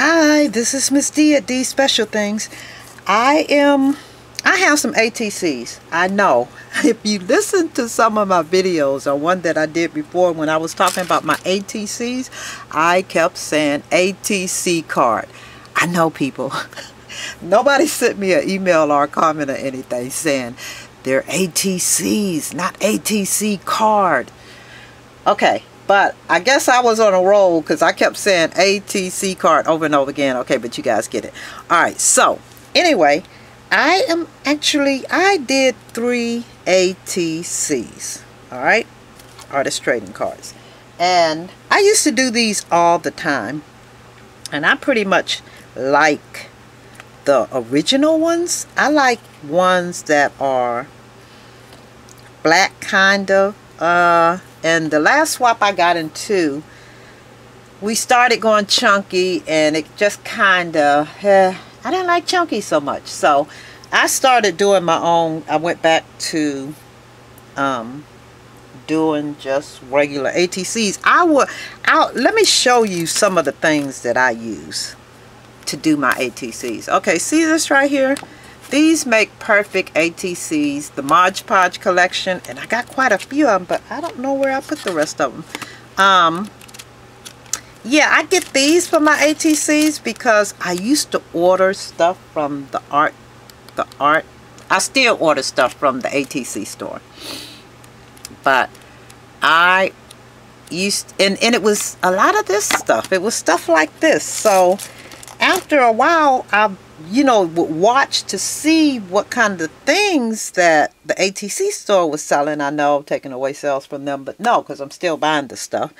Hi, this is Miss D at D Special Things. I have some ATCs. I know. If you listen to some of my videos or one that I did before when I was talking about my ATCs, I kept saying ATC card. I know, people. Nobody sent me an email or a comment or anything saying they're ATCs, not ATC card. Okay. But I guess I was on a roll because I kept saying ATC card over and over again. Okay, but you guys get it. Alright, so anyway, I did 3 ATCs. Alright, artist trading cards. And I used to do these all the time. And I pretty much like the original ones. I like ones that are black kind of. And the last swap I got into, we started going chunky, and it just kind of, I didn't like chunky so much. So I started doing my own. I went back to doing just regular ATCs. Let me show you some of the things that I use to do my ATCs. Okay, see this right here? These make perfect ATCs, the Mod Podge collection, and I got quite a few of them, but I don't know where I put the rest of them. Yeah, I get these for my ATCs because I used to order stuff from the art. I still order stuff from the ATC store, but I used, and it was a lot of this stuff. It was stuff like this. So after a while, I would watch to see what kind of things that the ATC store was selling. I know I'm taking away sales from them, but no, because I'm still buying the stuff.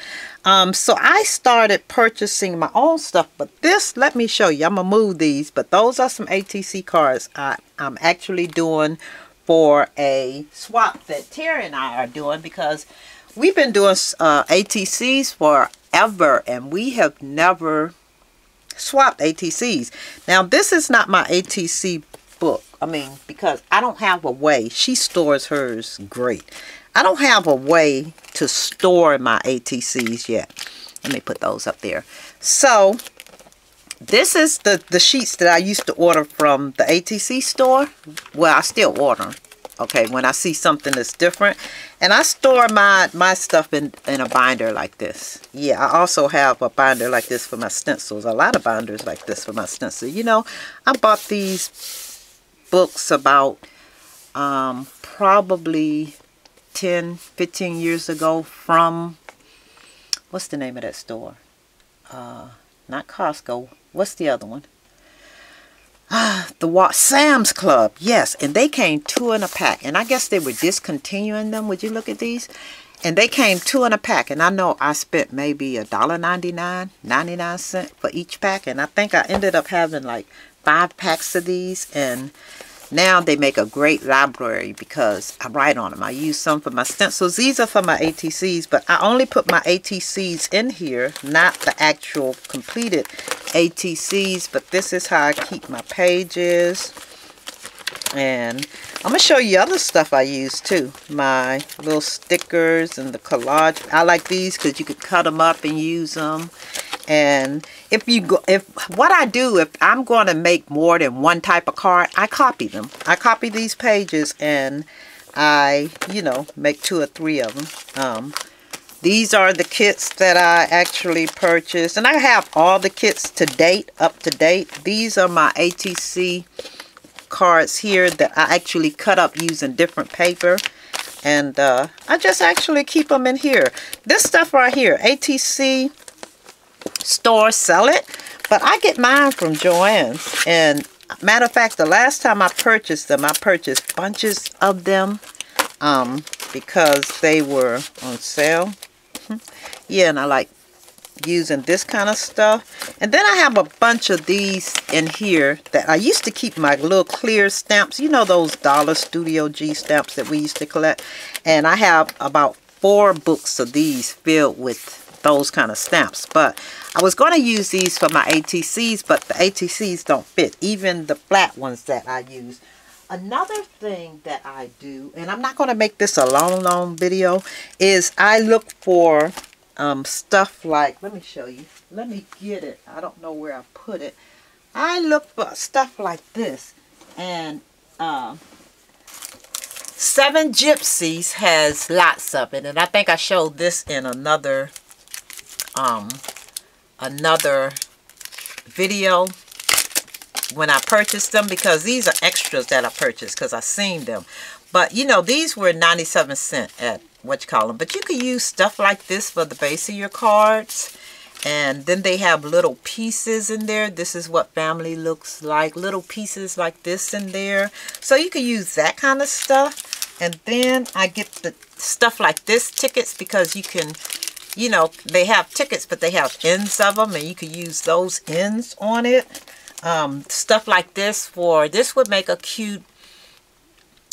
So I started purchasing my own stuff. But this, let me show you. I'm going to move these, but those are some ATC cards I'm actually doing for a swap that Terry and I are doing, because we've been doing ATCs forever, and we have never swapped ATCs. Now, this is not my ATC book. I mean, because I don't have a way. She stores hers great. I don't have a way to store my ATCs yet. Let me put those up there. So this is the sheets that I used to order from the ATC store. Well, I still order them. Okay, when I see something that's different. And I store my stuff in a binder like this. Yeah, I also have a binder like this for my stencils. A lot of binders like this for my stencil. You know, I bought these books about probably 10, 15 years ago from, what's the name of that store? Not Costco. What's the other one? The Sam's Club. Yes, and they came 2 in a pack, and I guess they were discontinuing them. Would you look at these? And they came 2 in a pack, and I know I spent maybe $1.99, 99 cents for each pack, and I think I ended up having like 5 packs of these. And now they make a great library because I write on them. I use some for my stencils. These are for my ATCs, but I only put my ATCs in here, not the actual completed ATCs. But this is how I keep my pages. And I'm going to show you other stuff I use too. My little stickers and the collage. I like these because you could cut them up and use them. And if what I do, if I'm going to make more than one type of card, I copy them. I copy these pages, and I, make 2 or 3 of them. These are the kits that I actually purchased, and I have all the kits to date, up to date. These are my ATC cards here that I actually cut up using different paper, and I just actually keep them in here. This stuff right here, ATC stores sell it, but I get mine from Joann's. And matter of fact, the last time I purchased them, I purchased bunches of them because they were on sale. Yeah, and I like using this kind of stuff. And then I have a bunch of these in here that I used to keep my little clear stamps. You know those Dollar Studio G stamps that we used to collect? And I have about 4 books of these filled with those kind of stamps. But I was going to use these for my ATCs, but the ATCs don't fit, even the flat ones that I use. Another thing that I do, and I'm not going to make this a long video, is I look for stuff like, let me show you. Let me get it. I don't know where I put it. I look for stuff like this. And Seven Gypsies has lots of it. And I think I showed this in another video when I purchased them, because these are extras that I purchased because I seen them. But you know, these were 97 cents at what you call them. But you can use stuff like this for the base of your cards. And then they have little pieces in there. This is what family looks like. Little pieces like this in there. So you can use that kind of stuff. And then I get the stuff like this, tickets, because you can, you know, they have tickets, but they have ends of them. And you can use those ends on it. Stuff like this this would make a cute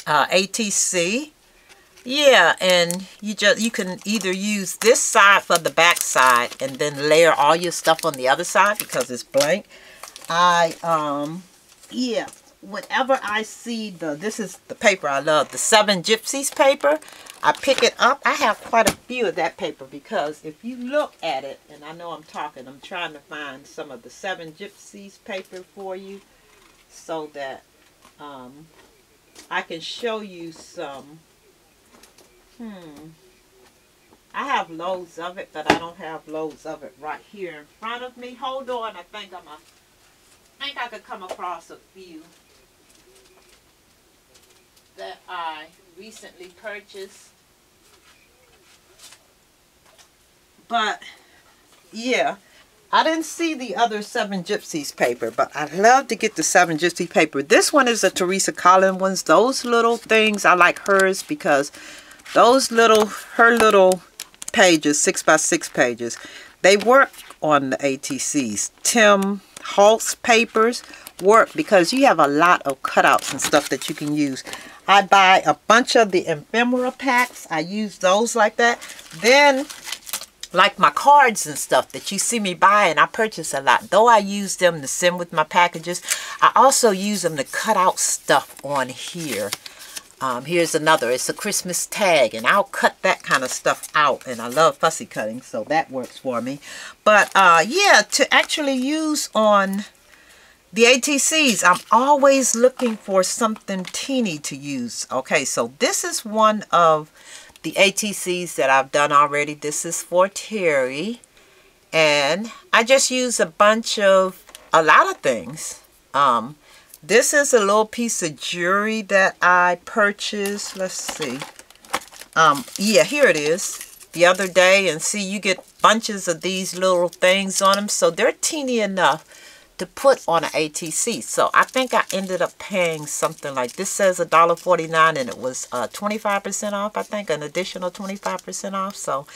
ATC. Yeah, and you can either use this side for the back side and then layer all your stuff on the other side because it's blank. Yeah, whenever I see this is the paper I love, the Seven Gypsies paper, I pick it up. I have quite a few of that paper because if you look at it, and I know I'm trying to find some of the Seven Gypsies paper for you so that I can show you some. I have loads of it, but I don't have loads of it right here in front of me. Hold on, I think I could come across a few that I recently purchased. But yeah, I didn't see the other Seven Gypsies paper, but I'd love to get the Seven Gypsies paper. This one is a Teresa Collins ones. Those little things, I like hers because those her little pages, 6x6 pages, they work on the ATCs. Tim Holtz papers work because you have a lot of cutouts and stuff that you can use. I buy a bunch of the ephemera packs. I use those like that. Then, like my cards and stuff that you see me buying, I purchase a lot. Though I use them to send with my packages, I also use them to cut out stuff on here. Here's another. It's a Christmas tag, and I'll cut that kind of stuff out, and I love fussy cutting, so that works for me. But yeah, to actually use on the ATCs, I'm always looking for something teeny to use. Okay, so this is one of the ATCs that I've done already. This is for Terry, and I just use a lot of things. This is a little piece of jewelry that I purchased. Let's see. Yeah, here it is. The other day, and see, you get bunches of these little things on them. So they're teeny enough to put on an ATC. So I think I ended up paying something like, this says $1.49, and it was 25% off, I think, an additional 25% off. So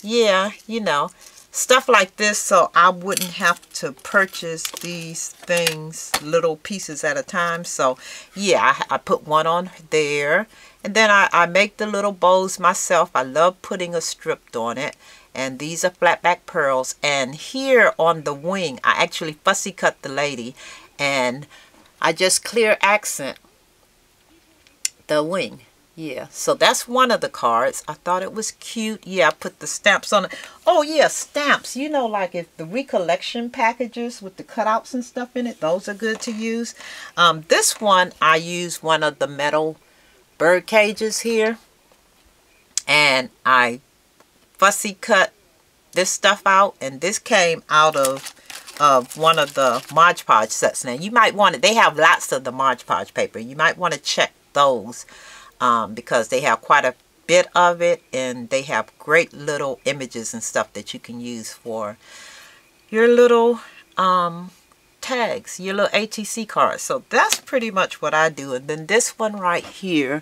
yeah, you know, stuff like this, so I wouldn't have to purchase these things little pieces at a time. So yeah, I put one on there, and then I make the little bows myself. I love putting a strip on it, and these are flat back pearls. And here on the wing, I actually fussy cut the lady, and I just clear accent the wing. Yeah, so that's one of the cards. I thought it was cute. Yeah, I put the stamps on it. Oh yeah, stamps. You know, like if the recollection packages with the cutouts and stuff in it, those are good to use. This one, I use one of the metal bird cages here. And I fussy cut this stuff out. And this came out of one of the Mod Podge sets. Now, you might want it. They have lots of the Mod Podge paper. You might want to check those. Because they have quite a bit of it, and they have great little images and stuff that you can use for your little tags, your little ATC cards. So that's pretty much what I do. And then this one right here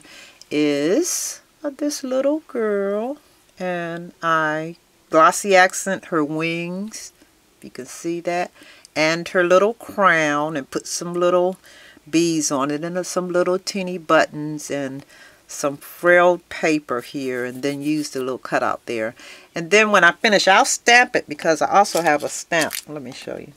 is this little girl, and I glossy accent her wings, if you can see that, and her little crown, and put some little beads on it, and some little teeny buttons, and some frilled paper here, and then use the little cutout there. And then when I finish, I'll stamp it, because I also have a stamp. Let me show you.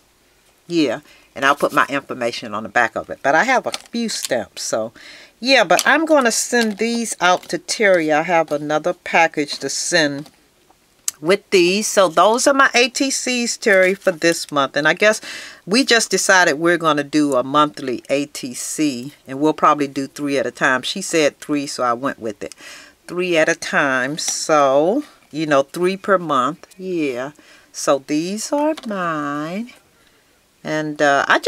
Yeah, and I'll put my information on the back of it. But I have a few stamps, so yeah. But I'm going to send these out to Terry. I have another package to send with these. So those are my ATCs, Terry, for this month. And I guess we just decided we're going to do a monthly ATC, and we'll probably do 3 at a time. She said 3, so I went with it. 3 at a time. So, you know, 3 per month. Yeah. So these are mine. And I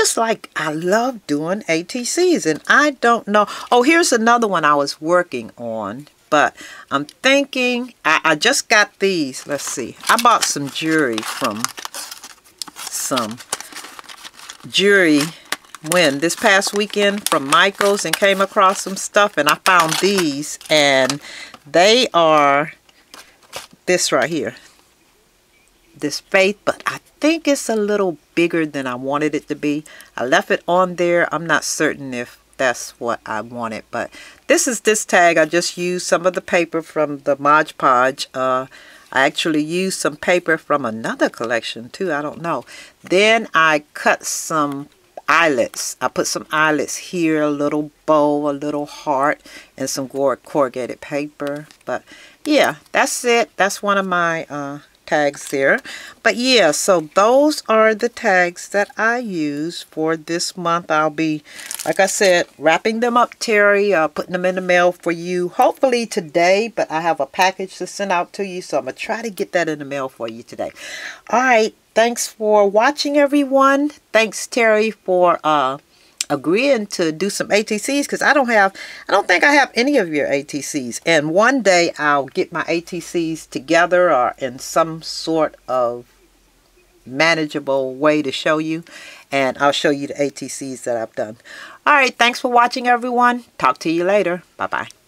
love doing ATCs, and I don't know. Oh, here's another one I was working on, but I'm thinking, I just got these. Let's see. I bought some jewelry this past weekend from Michael's, and came across some stuff, and I found these, and they are this right here. This faith, but I think it's a little bigger than I wanted it to be. I left it on there. I'm not certain if that's what I wanted, but this is this tag. I just used some of the paper from the Mod Podge. I actually used some paper from another collection too. I don't know. Then I cut some eyelets. I put some eyelets here, a little bow, a little heart, and some corrugated paper. But yeah, that's it. That's one of my tags there. But yeah, so those are the tags that I use for this month. I'll be, like I said, wrapping them up, Terry, putting them in the mail for you hopefully today, but I have a package to send out to you, so I'm gonna try to get that in the mail for you today. All right, thanks for watching, everyone. Thanks, Terry, for agreeing to do some ATCs, because I don't think I have any of your ATCs, and one day I'll get my ATCs together or in some sort of manageable way to show you, and I'll show you the ATCs that I've done. All right, thanks for watching, everyone. Talk to you later. Bye bye.